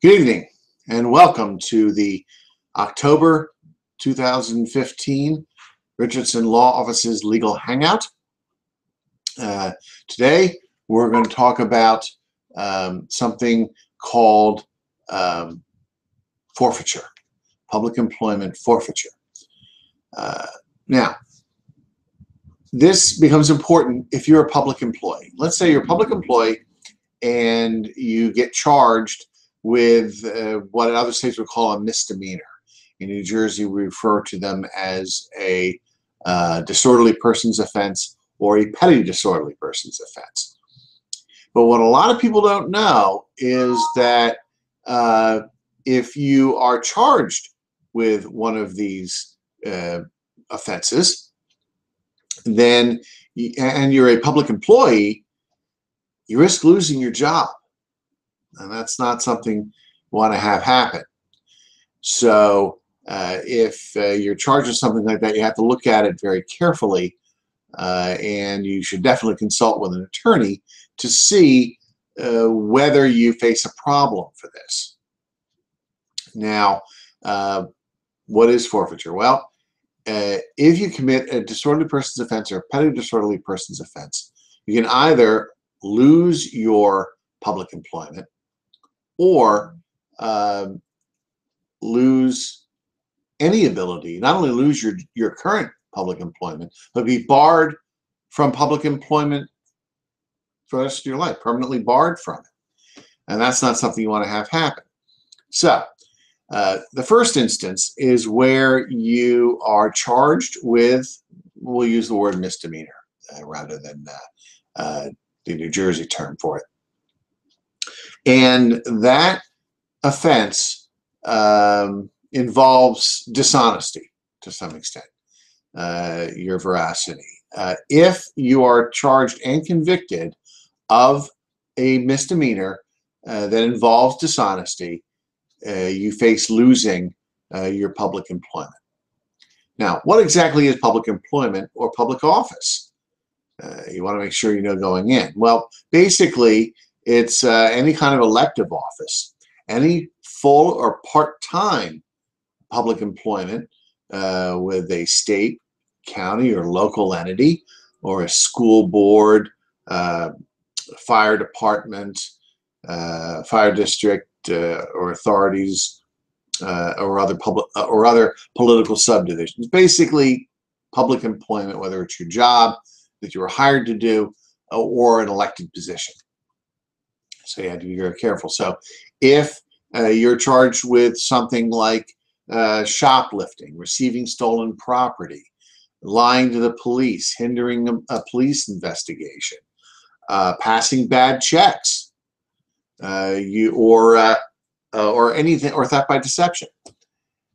Good evening and welcome to the October 2015 Richardson Law Office's Legal Hangout. Today we're going to talk about something called forfeiture, public employment forfeiture. Now, this becomes important if you're a public employee. Let's say you're a public employee and you get charged with what in other states would call a misdemeanor. In New Jersey, we refer to them as a disorderly persons offense or a petty disorderly persons offense. But what a lot of people don't know is that if you are charged with one of these offenses, then and you're a public employee, you risk losing your job. And that's not something you want to have happen. So if you're charged with something like that, you have to look at it very carefully, and you should definitely consult with an attorney to see whether you face a problem for this. Now, what is forfeiture? Well, if you commit a disorderly persons offense or a petty disorderly persons offense, you can either lose your public employment or lose any ability, not only lose your current public employment, but be barred from public employment for the rest of your life, permanently barred from it. And that's not something you want to have happen. So the first instance is where you are charged with, we'll use the word misdemeanor rather than the New Jersey term for it. And that offense involves dishonesty to some extent, your veracity. If you are charged and convicted of a misdemeanor that involves dishonesty, you face losing your public employment. Now, what exactly is public employment or public office? You want to make sure you know going in. Well, basically, it's any kind of elective office, any full or part-time public employment with a state, county, or local entity, or a school board, fire department, fire district, or authorities, or other political subdivisions. Basically, public employment, whether it's your job that you were hired to do or an elected position. So you have to be very careful. So if you're charged with something like shoplifting, receiving stolen property, lying to the police, hindering a police investigation, passing bad checks, or anything, or theft by deception.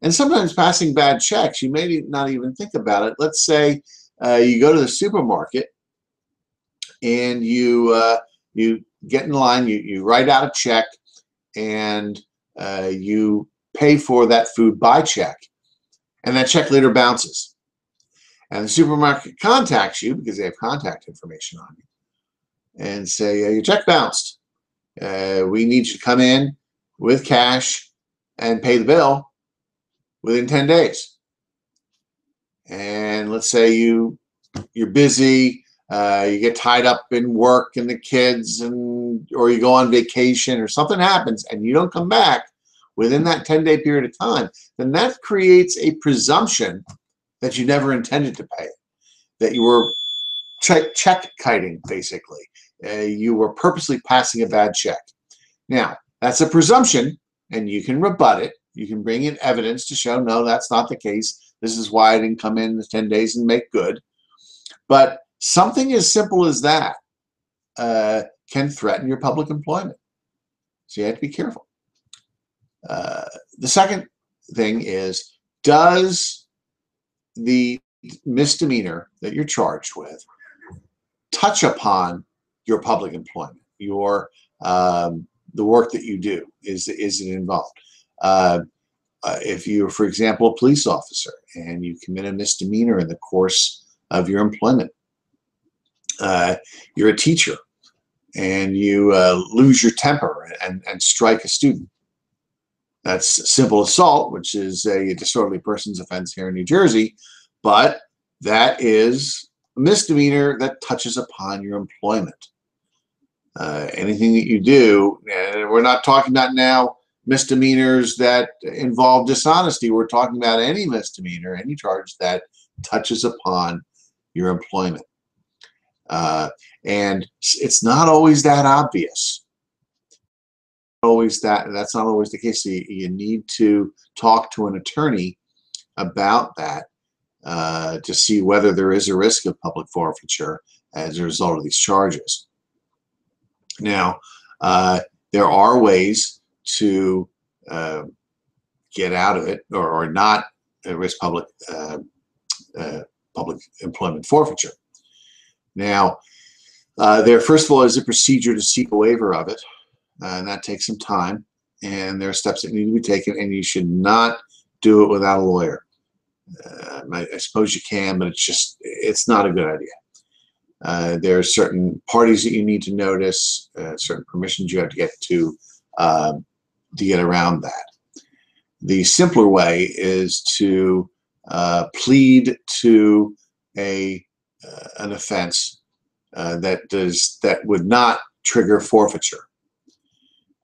And sometimes passing bad checks, you may not even think about it. Let's say you go to the supermarket and you get in line, you write out a check, and you pay for that food by check, and that check later bounces. And the supermarket contacts you because they have contact information on you and say, your check bounced. We need you to come in with cash and pay the bill within 10 days. And let's say you're busy, you get tied up in work and the kids, or you go on vacation, or something happens and you don't come back within that 10-day period of time, then that creates a presumption that you never intended to pay, that you were check-kiting, basically. You were purposely passing a bad check. Now, that's a presumption, and you can rebut it. You can bring in evidence to show, no, that's not the case. This is why I didn't come in the 10 days and make good. But something as simple as that can threaten your public employment. So you have to be careful. The second thing is, does the misdemeanor that you're charged with touch upon your public employment, the work that you do? Is it involved? If you're, for example, a police officer and you commit a misdemeanor in the course of your employment, you're a teacher and you lose your temper and strike a student, That's simple assault, which is a disorderly persons offense here in New Jersey, but that is a misdemeanor that touches upon your employment. Anything that you do, and we're not talking about now misdemeanors that involve dishonesty. We're talking about any misdemeanor, any charge that touches upon your employment. And it's not always that obvious. That's not always the case. So you need to talk to an attorney about that to see whether there is a risk of public forfeiture as a result of these charges. Now, there are ways to get out of it or not risk public employment forfeiture. Now, there first of all is a procedure to seek a waiver of it, and that takes some time. And there are steps that need to be taken, and you should not do it without a lawyer. I suppose you can, but it's not a good idea. There are certain parties that you need to notice, certain permissions you have to get around that. The simpler way is to plead to an offense that would not trigger forfeiture.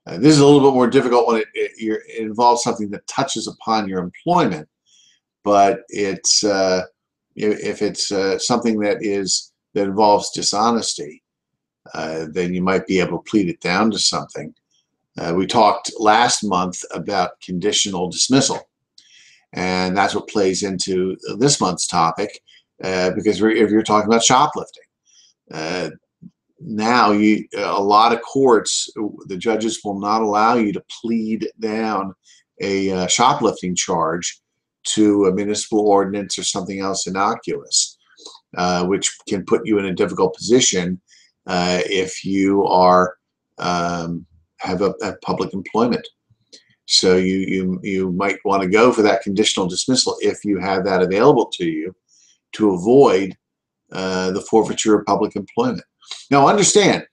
This is a little bit more difficult when it involves something that touches upon your employment, but if it's something that involves dishonesty, then you might be able to plead it down to something. We talked last month about conditional dismissal, and that's what plays into this month's topic, because if you're talking about shoplifting, now a lot of courts, the judges will not allow you to plead down a shoplifting charge to a municipal ordinance or something else innocuous, which can put you in a difficult position if you have public employment. So you might want to go for that conditional dismissal if you have that available to you to avoid the forfeiture of public employment. Now, understand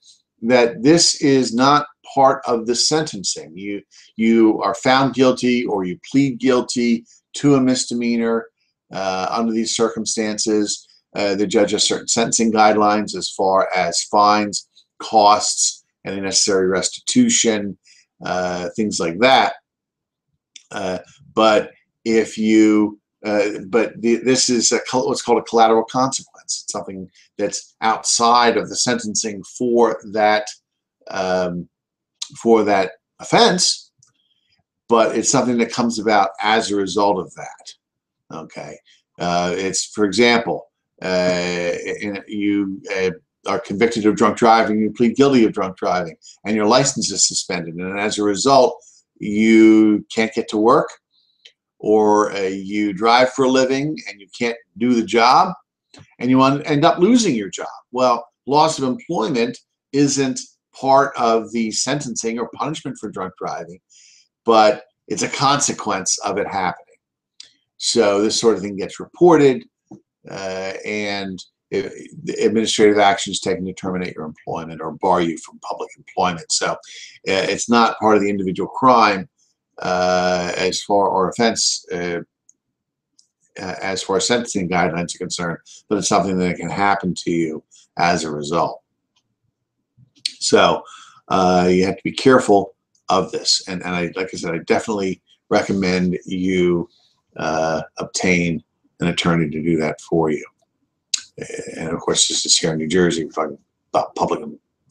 that this is not part of the sentencing. You are found guilty or you plead guilty to a misdemeanor under these circumstances. The judge has certain sentencing guidelines as far as fines, costs, and necessary restitution, things like that. But this is what's called a collateral consequence. It's something that's outside of the sentencing for that offense, but it's something that comes about as a result of that. Okay, it's, for example, you are convicted of drunk driving, you plead guilty of drunk driving, and your license is suspended, and as a result, you can't get to work, or you drive for a living and you can't do the job, and you end up losing your job. Well, loss of employment isn't part of the sentencing or punishment for drunk driving, but it's a consequence of it happening. So this sort of thing gets reported, and administrative actions taken to terminate your employment or bar you from public employment. So it's not part of the individual crime as far sentencing guidelines are concerned, but it's something that can happen to you as a result. So you have to be careful of this, and like I said, I definitely recommend you obtain an attorney to do that for you. And of course, this is here in New Jersey. We're talking about public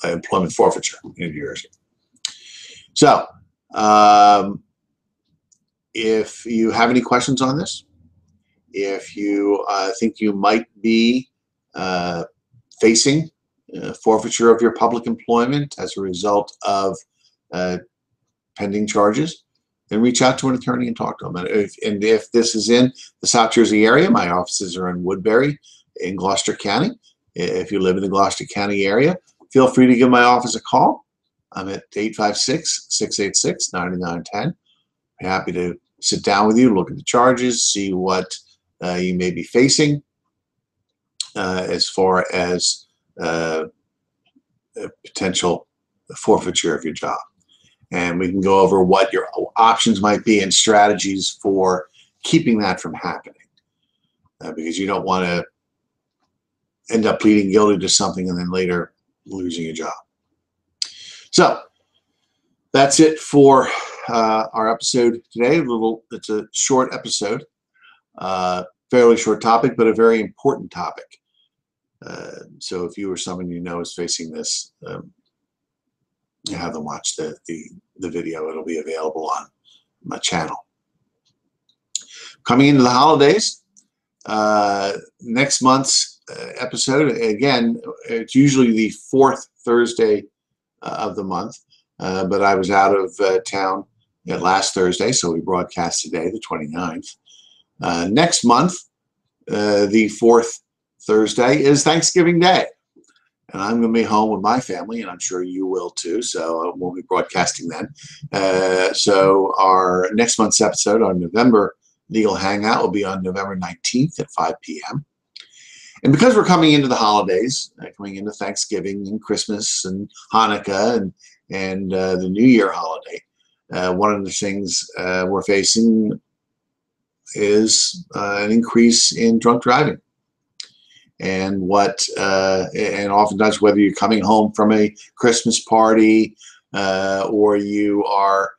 employment forfeiture in New Jersey. So if you have any questions on this, if you think you might be facing forfeiture of your public employment as a result of pending charges, then reach out to an attorney and talk to them. And if this is in the South Jersey area, my offices are in Woodbury in Gloucester County. If you live in the Gloucester County area, feel free to give my office a call. I'm at 856-686-9910. I'm happy to sit down with you, look at the charges, see what you may be facing as far as potential forfeiture of your job. And we can go over what your options might be and strategies for keeping that from happening. Because you don't want to end up pleading guilty to something and then later losing your job. So that's it for our episode today. It's a short episode, fairly short topic, but a very important topic. So if you or someone you know is facing this, have them watch the video. It'll be available on my channel. Coming into the holidays, next month's episode, again, it's usually the fourth Thursday of the month, but I was out of town last Thursday, so we broadcast today, the 29th. Next month, the fourth Thursday is Thanksgiving Day. And I'm going to be home with my family, and I'm sure you will too. So we'll be broadcasting then. So our next month's episode, our November Legal Hangout, will be on November 19th at 5 p.m. And because we're coming into the holidays, coming into Thanksgiving and Christmas and Hanukkah and the New Year holiday, one of the things we're facing is an increase in drunk driving. And and oftentimes, whether you're coming home from a Christmas party or you are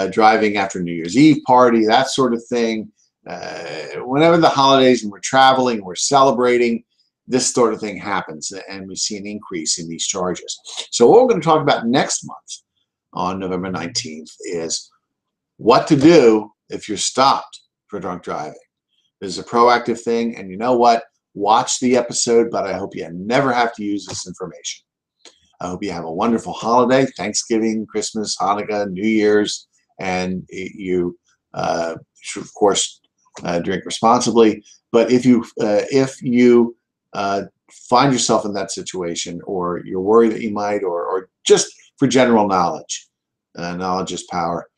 driving after New Year's Eve party, that sort of thing, whenever the holidays and we're traveling, we're celebrating, this sort of thing happens, and we see an increase in these charges. So what we're going to talk about next month on November 19th is what to do if you're stopped for drunk driving. This is a proactive thing, and you know what? Watch the episode, but I hope you never have to use this information. I hope you have a wonderful holiday, Thanksgiving, Christmas, Hanukkah, New Year's, and you should, of course, drink responsibly. But if you find yourself in that situation, or you're worried that you might, or just for general knowledge, knowledge is power,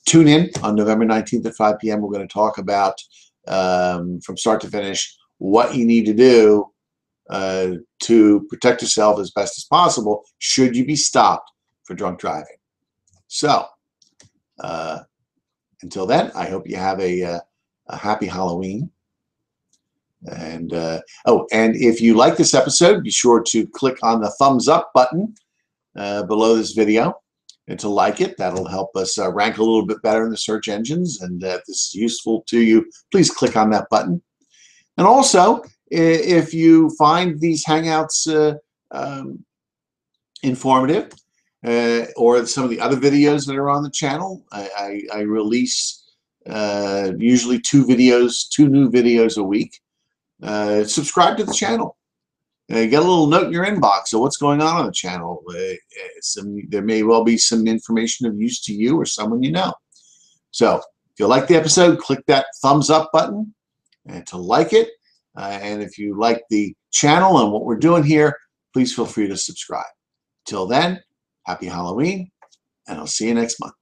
tune in on November 19th at 5 p.m. We're going to talk about, from start to finish, what you need to do to protect yourself as best as possible should you be stopped for drunk driving. So until then, I hope you have a happy Halloween. And and if you like this episode, be sure to click on the thumbs up button below this video and to like it. That'll help us rank a little bit better in the search engines. And if this is useful to you, please click on that button. And also, if you find these Hangouts informative, or some of the other videos that are on the channel, I release usually two new videos a week. Subscribe to the channel. Get a little note in your inbox of what's going on the channel. There may well be some information of use to you or someone you know. So if you like the episode, click that thumbs up button and to like it. And if you like the channel and what we're doing here, please feel free to subscribe. Till then, happy Halloween, and I'll see you next month.